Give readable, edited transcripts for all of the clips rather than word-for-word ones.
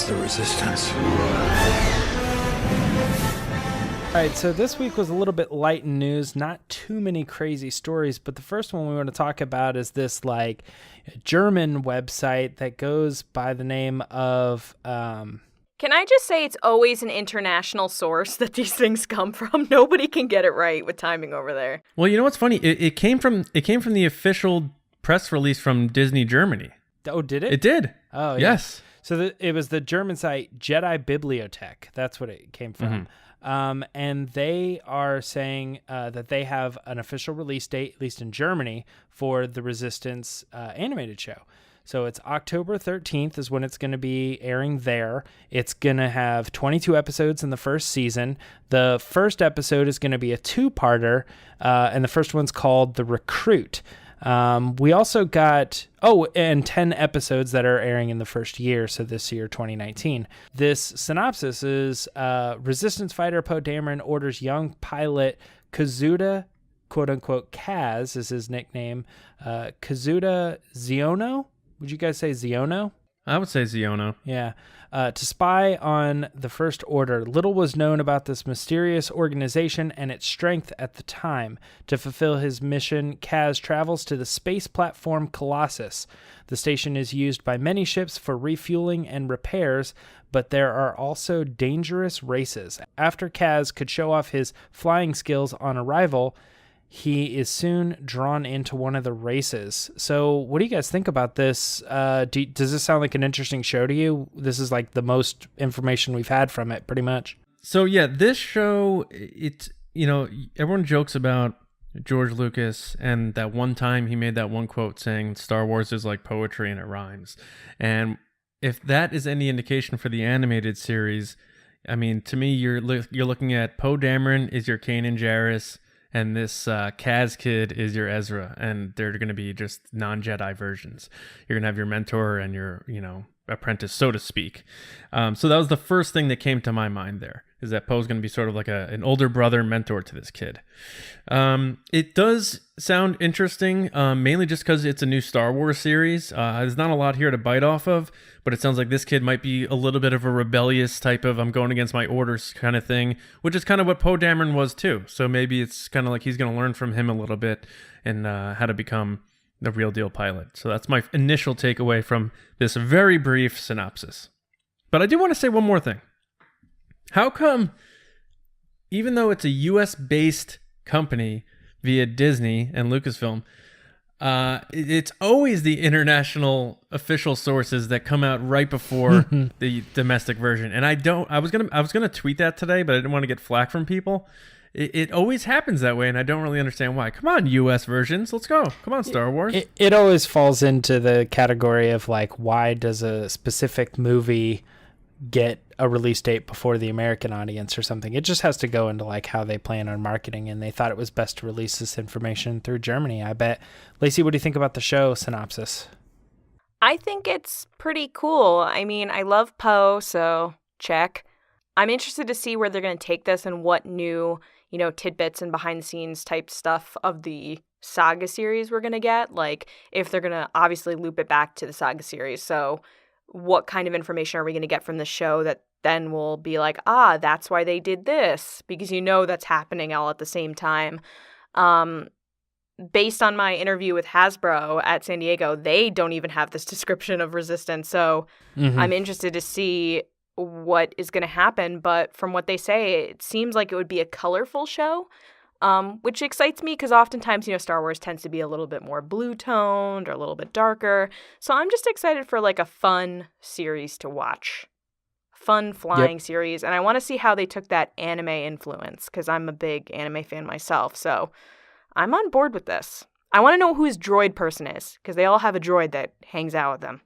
the Resistance. All right, so this week was a little bit light in news, not too many crazy stories, but the first one we want to talk about is this like German website that goes by the name of... Can I just say it's always an international source that these things come from? Nobody can get it right with timing over there. Well, you know what's funny? It came from the official press release from Disney Germany. Oh, did it? It did. Oh, yeah. Yes. So it was the German site Jedi Bibliothek. That's what it came from. And they are saying that they have an official release date, at least in Germany, for the Resistance animated show. So it's October 13th is when it's going to be airing there. It's going to have 22 episodes in the first season. The first episode is going to be a two-parter, and the first one's called The Recruit. We also got, and 10 episodes that are airing in the first year, so this year, 2019. This synopsis is Resistance fighter Poe Dameron orders young pilot Kazuda, quote-unquote Kaz is his nickname, Kazuda Xiono? Would you guys say Xiono? I would say Xiono. Yeah. To spy on the First Order. Little was known about this mysterious organization and its strength at the time. To fulfill his mission, Kaz travels to the space platform Colossus. The station is used by many ships for refueling and repairs, but there are also dangerous races. After Kaz could show off his flying skills on arrival, he is soon drawn into one of the races. So what do you guys think about this? Does this sound like an interesting show to you? This is like the most information we've had from it, pretty much. So yeah, this show, everyone jokes about George Lucas and that one time he made that one quote saying Star Wars is like poetry and it rhymes. And if that is any indication for the animated series, I mean, to me, you're looking at Poe Dameron is your Kanan Jarrus, and this Kaz kid is your Ezra, and they're going to be just non-Jedi versions. You're going to have your mentor and your, apprentice, so to speak. So that was the first thing that came to my mind there, is that Poe's going to be sort of like an older brother mentor to this kid. It does sound interesting, mainly just because it's a new Star Wars series. There's not a lot here to bite off of, but it sounds like this kid might be a little bit of a rebellious type of I'm going against my orders kind of thing, which is kind of what Poe Dameron was too. So maybe it's kind of like he's going to learn from him a little bit and how to become the real deal pilot. So that's my initial takeaway from this very brief synopsis. But I do want to say one more thing. How come, even though it's a US-based company via Disney and Lucasfilm, it's always the international official sources that come out right before the domestic version? And I was gonna tweet that today, but I didn't want to get flack from people. It always happens that way, and I don't really understand why. Come on, US versions, let's go. Come on, Star Wars. It always falls into the category of like, why does a specific movie get a release date before the American audience or something? It just has to go into like how they plan on marketing, and they thought it was best to release this information through Germany, I bet. Lacey, what do you think about the show synopsis? I think it's pretty cool. I mean, I love Poe, so check. I'm interested to see where they're going to take this and what new, tidbits and behind the scenes type stuff of the saga series we're going to get. Like if they're going to obviously loop it back to the saga series. So what kind of information are we going to get from the show that then will be like, that's why they did this, because that's happening all at the same time. Based on my interview with Hasbro at San Diego, they don't even have this description of Resistance. So I'm interested to see what is going to happen. But from what they say, it seems like it would be a colorful show, which excites me because oftentimes, Star Wars tends to be a little bit more blue-toned or a little bit darker. So I'm just excited for like a fun series to watch. Fun flying series. And I want to see how they took that anime influence because I'm a big anime fan myself. So I'm on board with this. I want to know who his droid person is because they all have a droid that hangs out with them.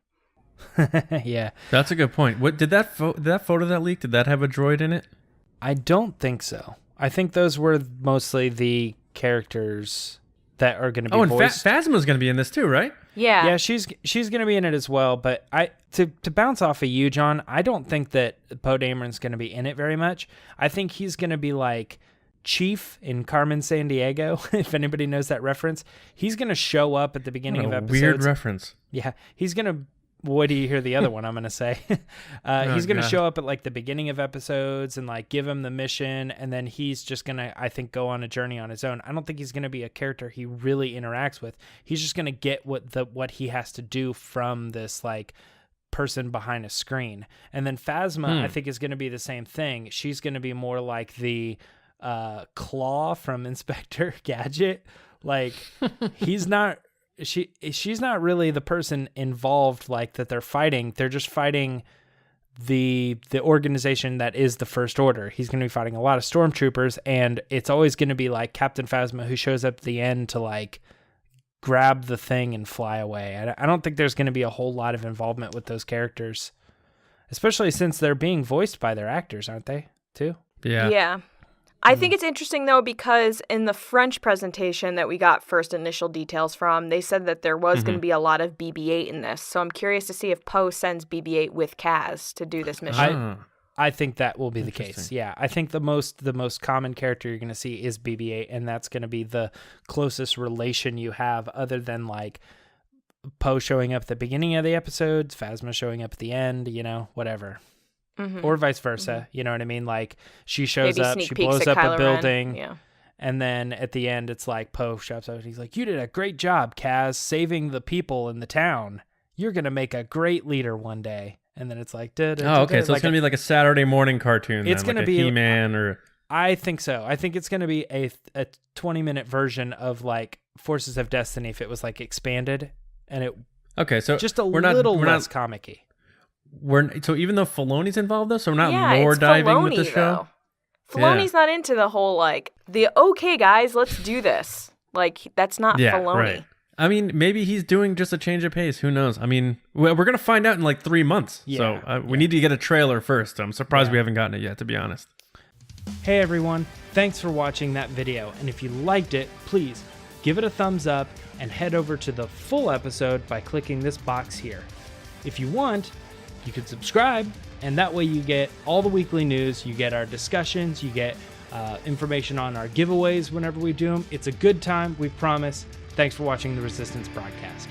Yeah. That's a good point. What did that photo that leaked, did that have a droid in it? I don't think so. I think those were mostly the characters that are going to be voiced. And Phasma's going to be in this too, right? Yeah. Yeah, she's going to be in it as well. But to bounce off of you, John, I don't think that Poe Dameron's going to be in it very much. I think he's going to be like Chief in Carmen Sandiego, if anybody knows that reference. He's going to show up at the beginning of episodes. Weird reference. Yeah, he's going to wait till you hear the other one I'm going to say. He's going to God. show up at like the beginning of episodes and like give him the mission. And then he's just going to, I think, go on a journey on his own. I don't think he's going to be a character he really interacts with. He's just going to get what he has to do from this like person behind a screen. And then Phasma, I think, is going to be the same thing. She's going to be more like the Claw from Inspector Gadget. Like she's not really the person involved, like that they're fighting. They're just fighting the organization that is the First Order. He's going to be fighting a lot of stormtroopers, and it's always going to be like Captain Phasma who shows up at the end to like grab the thing and fly away. I don't think there's going to be a whole lot of involvement with those characters, especially since they're being voiced by their actors, aren't they, too? Yeah. I think it's interesting, though, because in the French presentation that we got first initial details from, they said that there was going to be a lot of BB-8 in this. So I'm curious to see if Poe sends BB-8 with Kaz to do this mission. I think that will be the case. Yeah, I think the most common character you're going to see is BB-8, and that's going to be the closest relation you have, other than like Poe showing up at the beginning of the episodes, Phasma showing up at the end, whatever. Or vice versa, you know what I mean? Like she shows up, she blows up a building, and then at the end it's like Poe shows up and he's like, "You did a great job, Kaz, saving the people in the town. You're gonna make a great leader one day." And then it's like, okay, so it's gonna be like a Saturday morning cartoon. It's then, gonna like be He-Man or. I think so. I think it's gonna be a 20-minute version of like Forces of Destiny if it was like expanded, and it so just a little less comic-y. So even though Filoni's involved though, so we're not more diving Filoni, with the show. Filoni's not into the whole like okay guys, let's do this. Like that's not Filoni. Right. I mean, maybe he's doing just a change of pace. Who knows? I mean, we're gonna find out in like 3 months. So we need to get a trailer first. I'm surprised we haven't gotten it yet, to be honest. Hey everyone, thanks for watching that video. And if you liked it, please give it a thumbs up and head over to the full episode by clicking this box here. If you want, you can subscribe, and that way you get all the weekly news, you get our discussions, you get information on our giveaways whenever we do them. It's a good time, we promise. Thanks for watching the Resistance broadcast.